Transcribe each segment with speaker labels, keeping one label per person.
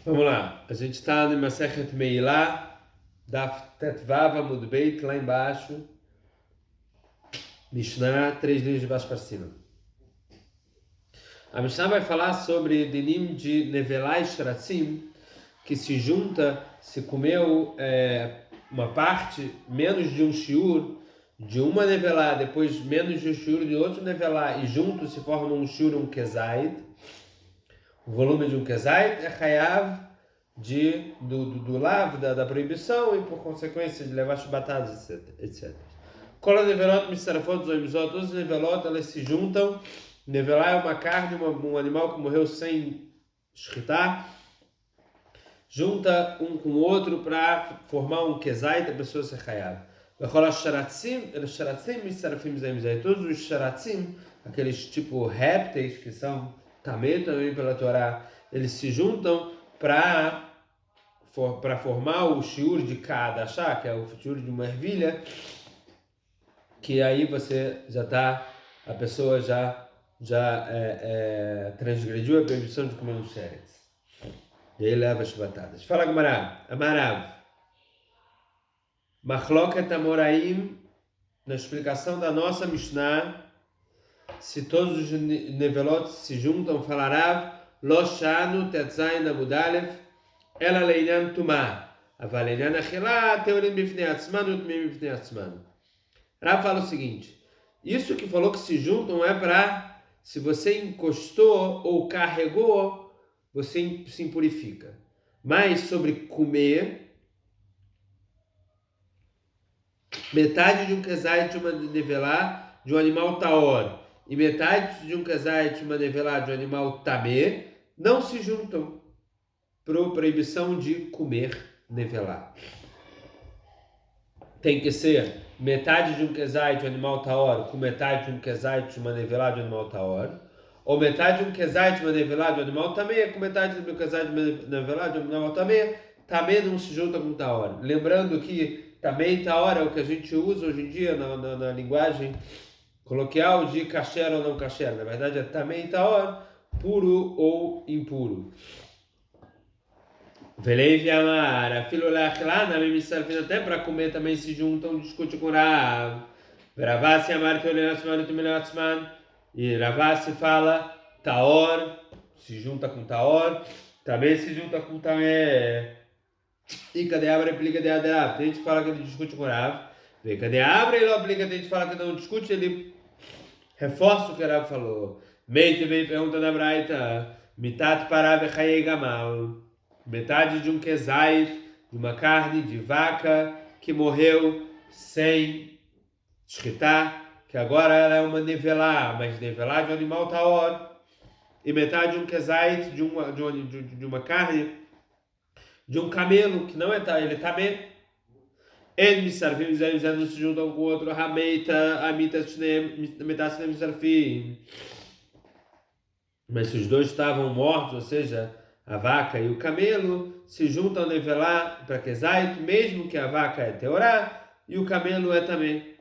Speaker 1: Vamos lá, a gente está no Masechet Meilá, Daf Tetvav Amud Beit, lá embaixo, Mishnah, 3 linhas de baixo para cima. A Mishnah vai falar sobre Dinim de Nevelá e Shratzim, que se junta, se comeu uma parte, menos de um shiur, de uma Nevelá, depois menos de um shiur de outro Nevelá, e juntos se formam um shiur, um kezait. O volume de um kezait é chayav do lav, da proibição, e por consequência de levar chibatadas, etc. Kola nevelot misarafot zoimzot, todos os nevelot, elas se juntam. Nevelá é uma carne, um animal que morreu sem shritar, junta um com o outro para formar um kezait, a pessoa se chayav. Todos os sharatzim, aqueles tipo répteis que são tamê também pela Torá, eles se juntam para formar o shiur de cada chá, que é o shiur de uma ervilha, que aí você já está, a pessoa já transgrediu a proibição de comer um sheretz. E aí leva as batatas. Fala Gamarav, Amarav. Machloket Amoraim, na explicação da nossa Mishnah, se todos os nevelot se juntam, falarav, lo shanu tetzain amudalef, ela leinyan tumah, aval leinyan achilá, teorim bifnei atzman, utmim bifnei atzman. Rav fala o seguinte, isso que falou que se juntam é para, se você encostou ou carregou, você se impurifica. Mas sobre comer, metade de um kezait de uma nevelá de um animal taor e metade de um kezait de uma nevelá de um animal tamê não se juntam para proibição de comer nevelá. Tem que ser metade de um kezait de um animal taor com metade de um kezait de uma nevelá de um animal taor, ou metade de um kezait de uma nevelá de um animal tamê com metade de um kezait de uma nevelá de um animal tamê, tamê não se junta com taor. Lembrando que também taor é o que a gente usa hoje em dia na linguagem coloquial de kasher ou não kasher. Na verdade é também taor, puro ou impuro. Velei amar, filho lá na minha serve até para comer também se juntam, discute com Rav. Ravassi amar que olhatsman e Ravassi fala taor, se junta com taor, também se junta com tamé. E cadê a aplica de Adrav? Tem gente que fala que ele discute com Rav. Vem, cadê a ele não aplica, tem gente que fala que não discute, ele reforça o que Rav falou. Meite vem pergunta da Braita, mitat parav echayei gamal. Metade de um kezait, de uma carne de vaca que morreu sem shritar, que agora ela é uma nevelá, mas nevelá de um animal taor. E metade de um kezait, de uma carne de um camelo, que não é ele tamê. Eles misarfim, eles não se juntam com o outro. Hameita, amita, metasnem misarfim. Mas se os dois estavam mortos, ou seja, a vaca e o camelo, se juntam nevelá para kezait, mesmo que a vaca é teorá e o camelo é tamê.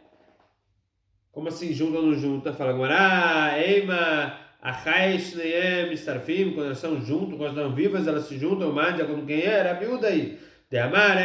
Speaker 1: Como assim juntam ou não juntam? Fala agora, eima. Achais neem starfim, quando elas estão juntos, quando estão vivas, elas se juntam, mande como quem era, a miúda aí. De amar,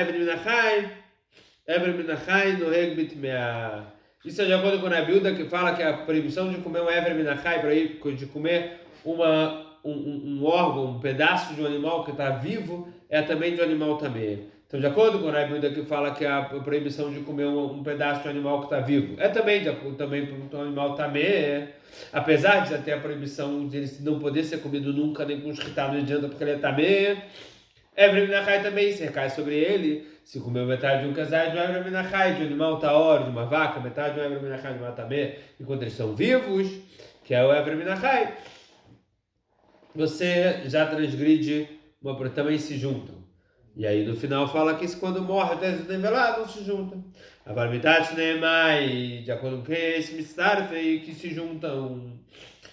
Speaker 1: Ever Minachai, no Regbit Mea. Isso é de acordo com a miúda que fala que a proibição de comer um Ever Minachai, de comer um órgão, um pedaço de um animal que está vivo, é também de um animal também. Então, de acordo com a miúda que fala que a proibição de comer um pedaço de um animal que está vivo, é também de acordo com o animal também. Apesar de ter a proibição de ele não poder ser comido nunca, nem com shritá, não adianta porque ele é tamê. Evrem minachai também, se recai sobre ele, se comeu metade de um kezait de um evrem minachai, de um animal taor, de uma vaca, metade de um evrem minachai de uma tamê, enquanto eles são vivos, que é o evrem minachai, você já transgride, também se juntam. E aí no final fala que quando morre até se nivelar, não se juntam. A varmitat neemai, de acordo com esse mistarfei, que se juntam.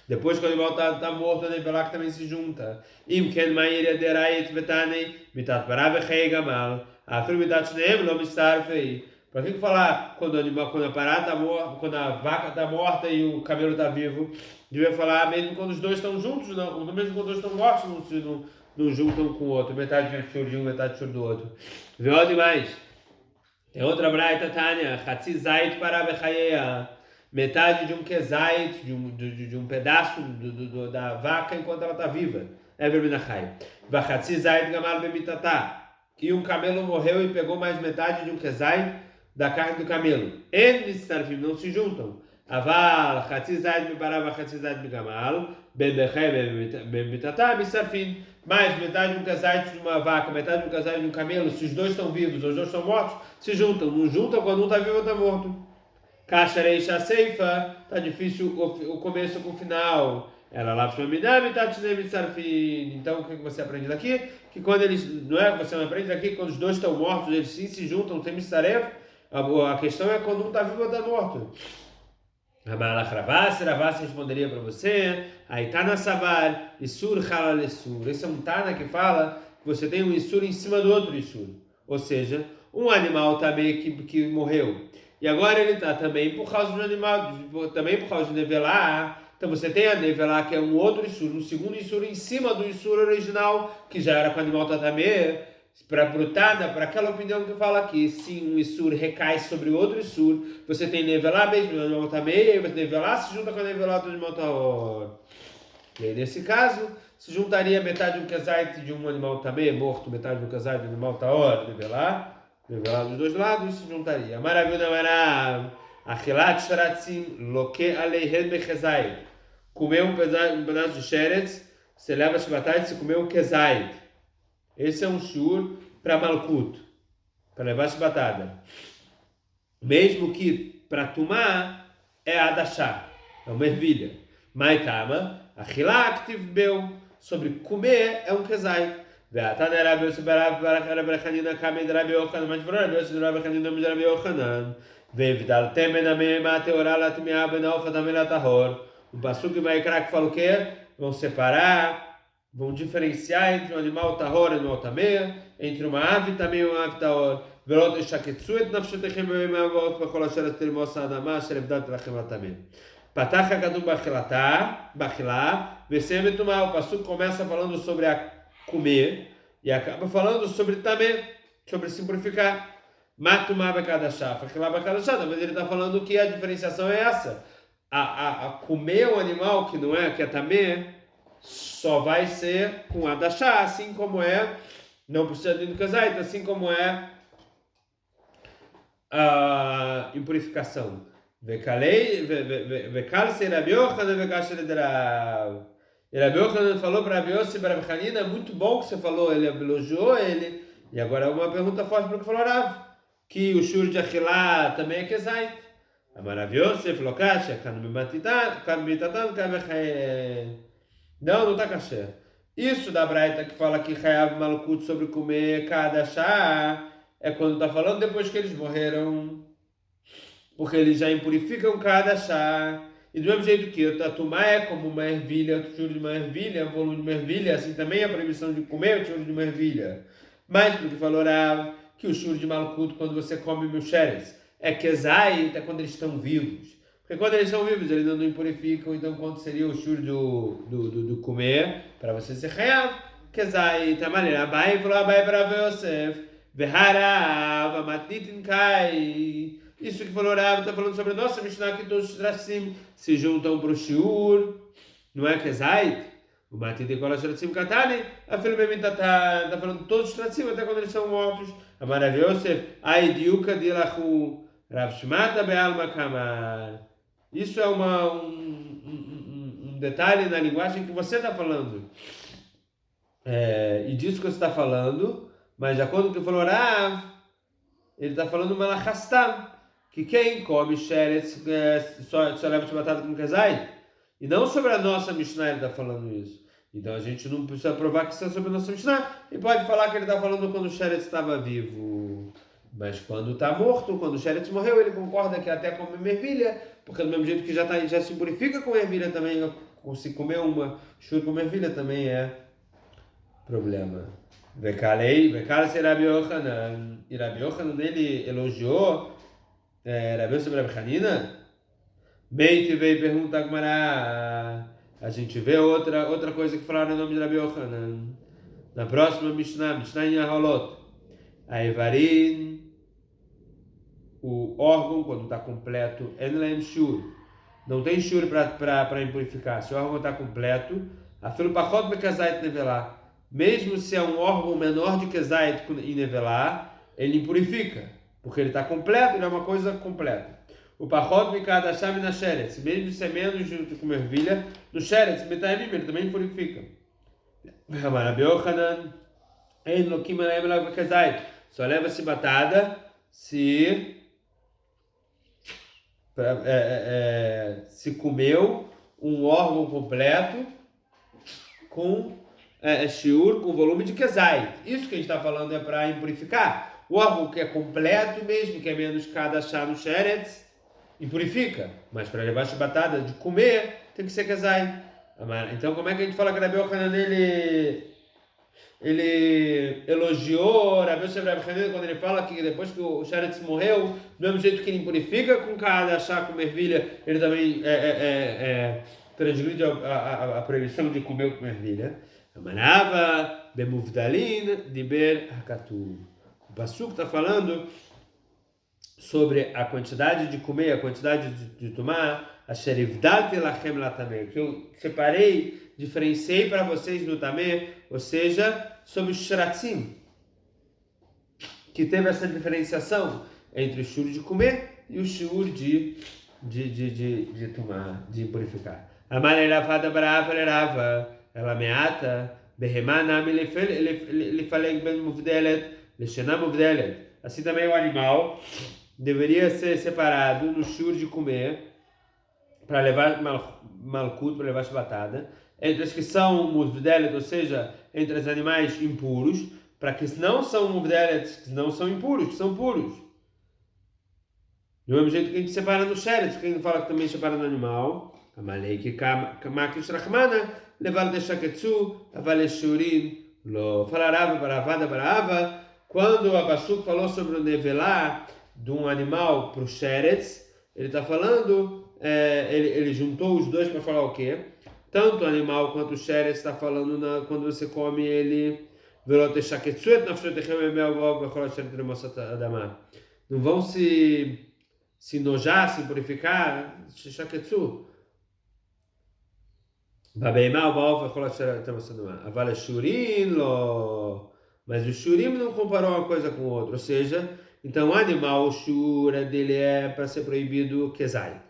Speaker 1: Depois que o animal está morto, a nivelar que também se junta. Im ken ma'ir derayet vetanei, mitat parav echei gamal. Afro mitat neem lo mistarfei. Para que falar quando a parada está morta, quando a vaca está morta e o camelo está vivo? Devia falar mesmo quando os dois estão juntos, não, mesmo quando os dois estão mortos, não juntam com o outro, metade de shur de um, metade de shur do outro. Viu demais? Tem outra braita, Tânia, Hatzi Zait para Bechayeia, metade de um kezait, de um pedaço da vaca enquanto ela está viva. É verbinachai. Vachatzi Zait Gamal Bemitata. E um camelo morreu e pegou mais metade de um kezait da carne do camelo. Eles não se juntam. Aval, Hatzi Zait Bebarava, Hatzi Zait Begamal, Ben Bechai, Ben Mitata, Misarfim. Mais metade de um kezait de uma vaca, metade de um kezait de um camelo. Se os dois estão vivos, os dois estão mortos, se juntam. Não juntam quando um está vivo ou está morto. Kasharei Shaseifa, está difícil o começo com o final. Ela lá então o que você aprende daqui? Que quando eles, não é? Você não aprende daqui que quando os dois estão mortos, eles sim se juntam, tem mistaref. A questão é quando um está vivo ou está morto. Ravassi responderia para você, aí tá na Savar, Isur Halal Isur. Esse é um Tana que fala que você tem um Isur em cima do outro Isur. Ou seja, um animal também que morreu. E agora ele está também por causa do animal, também por causa de nevelar. Então você tem a nevelar que é um outro Isur, um segundo Isur em cima do Isur original, que já era com o animal tatamê. Para brutada, para aquela opinião que fala que sim, um Isur recai sobre o outro Isur, você tem nevelar mesmo no animal tamei, e aí você nevelar se junta com a nevelar do animal taor. E aí nesse caso, se juntaria metade de um kezait de um animal tamei morto, metade de um kezait de um animal taor, nevelar dos dois lados, se juntaria. Maravilha, maravilha. Achilat sharatzim loke aleihem bechezait. Comer um pedaço de sheretz, você leva a shibatai, você comeu um kezait. Esse é um shur para malkut, para levar chibatada. Mesmo que para tomar é adachá, é uma ervilha. Maitama, achilaktiv beu, sobre comer é um kezai. Ve'atana Rabi Yosef Rabi Chanina kamed Rabi Yochanan, mas por Rabi Yosef Rabi Chanina de Rabi Yochanan. Ve'vidaltem ben amema teorá latmiá ben alfa tamei latahor. O pasuk vai que fala o quê? Vão separar, vão diferenciar entre um animal tahor e um animal tameh, entre uma ave tameh e uma ave tahor. Velot eshaketsu et nafshetechem be'mavot b'chol asher termos ha'adama asher evdat lachem latameh. Patach hakadum bachilá, v'sem betumah. O pasuk começa falando sobre a comer e acaba falando sobre tameh, sobre simplificar. Matumah bekadashá, bachilá bekadashá. Talvez ele está falando que a diferenciação é essa. A comer um animal que não é, que é tameh, só vai ser com a dachá, assim como é, não precisa de casait, assim como é a impurificação. Vekal se Rabi Yochanan vekasher ederav. Rabi Yochanan falou para Rabi Yosef e Rabi Chanina, é muito bom que você falou, ele elogiou ele. E agora uma pergunta forte para o que falou Rav, que o shur de Achilá também é kezait. A maravilhoso, você falou, Kasha, kan mitatan, kan mechaen. Não está caché. Isso da Braita que fala que Hayav Malkut sobre comer cada chá é quando está falando depois que eles morreram. Porque eles já impurificam cada chá. E do mesmo jeito que o tatumá é como uma ervilha, o tiro de uma ervilha, o volume de uma ervilha, assim também a proibição de comer o tiro de uma ervilha. Mas porque falou Rav que o churro de Malkut, quando você come milcheres, é kezai, é quando eles estão vivos. Porque quando eles estão vivos, eles não impurificam, então quanto seria o shur do comer, para você ser real, kezai, tá maneira, abai falou abai para Yosef, veharav, amatnitin kai. Isso que falou Rav, está falando sobre a nossa Mishnah, que todos os tracim se juntam para o shur, não é kezai? O matite cola tracim katane, a filha bem está falando todos os tracim, até quando eles são mortos. A maravilha Yosef, ai diuka dilahu, Rav Shmata be'alma kamar. Isso é um detalhe na linguagem que você está falando. E disso que você está falando, mas de acordo com o que falou Rav, ele está falando malachastam, que quem come sheretz só leva de batata com kezai. E não sobre a nossa Mishnah ele está falando isso. Então a gente não precisa provar que isso é sobre a nossa Mishnah. E pode falar que ele está falando quando o sheretz estava vivo. Mas quando está morto, quando o sheretz morreu, ele concorda que até come ervilha, porque do mesmo jeito que já se purifica com ervilha também, se comer uma churra com ervilha também é problema. Vekal se Rabi Yochanan, e Rabi Yochanan ele elogiou Rabi Yosef Rabi Chanina, Meite veio perguntar Gmará. A gente vê outra coisa que falaram no nome de Rabi Yochanan. Na próxima Mishnah em Aholot, a Evarim, o órgão, quando está completo, Enlem Shur, não tem Shur para impurificar. Se o órgão está completo, a Filupachot Bekazait Nevelar, mesmo se é um órgão menor de Kezait e Nevelar, ele impurifica, porque ele está completo, ele é uma coisa completa. O Pachot Bekadasham na Sheretz, mesmo se é menos de comer ervilha, no Sheretz, Metaimim, ele também impurifica. Rabi Yochanan, Ein Lokim Elaim Elav Bekazait, só leva-se batada se comeu um órgão completo com shiur, com volume de kezait. Isso que a gente está falando é para impurificar. O órgão que é completo mesmo, que é menos cada chá no sheretz, impurifica. Mas para levar chibatada de comer, tem que ser kezait. Então como é que a gente fala que Rabi Yochanan ele elogiou Rabi Yosef Rabi Hanina quando ele fala que depois que o sheretz morreu, do mesmo jeito que ele impurifica com cada chá com ervilha, ele também transgride a proibição de comer com ervilha. Amarava bemuvdalin diber hakatuv. O Passuco está falando sobre a quantidade de comer, a quantidade de tomar, a sherivdalti lachem latameh, que eu separei, diferenciei para vocês no tameh, ou seja, sobre o shratzim, que teve essa diferenciação entre o shur de comer e o shur de tomar, de purificar. Amareravada brava lerava, ela meata, behemana lifaleg ben muvdelet, leshena muvdelet. Assim também o animal deveria ser separado no shur de comer para levar malkut, para levar chibatada, entre as que são muvdelet, ou seja, entre os animais impuros, para que não são muvdelet, que não são impuros, que são puros. Do mesmo jeito que a gente separa no sheretz, que a gente fala que também separa no animal. Amalei que kamakish rachmana, levar de shaketsu, avale shurin, lo falarava baravada barava. Quando a Passuco falou sobre o nevelar de um animal para o sheretz, ele está falando, ele juntou os dois para falar o quê? Tanto o animal quanto o sheretz está falando quando você come ele. Não vão se nojar, se purificar, shaketsu. Mas o shurim não comparou uma coisa com outra, ou seja, então o animal, o shura dele é para ser proibido kezai.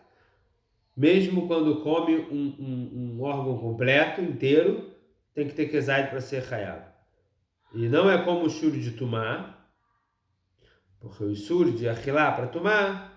Speaker 1: Mesmo quando come um órgão completo, inteiro, tem que ter kezai para ser hayab. E não é como o shur de tumá, porque o shur de achilá para tomar,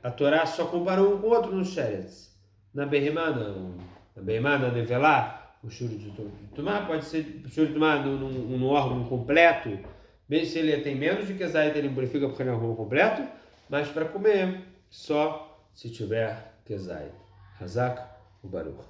Speaker 1: a Torá só comparou um com o outro no sheretz. Na behemá não. Na behemá, na nevelá, o shur de tumá pode ser shur de tumá num órgão completo, mesmo se ele tem menos de kezai, ele purifica porque ele é um órgão completo, mas para comer só se tiver kezai. Hazak o Baruch.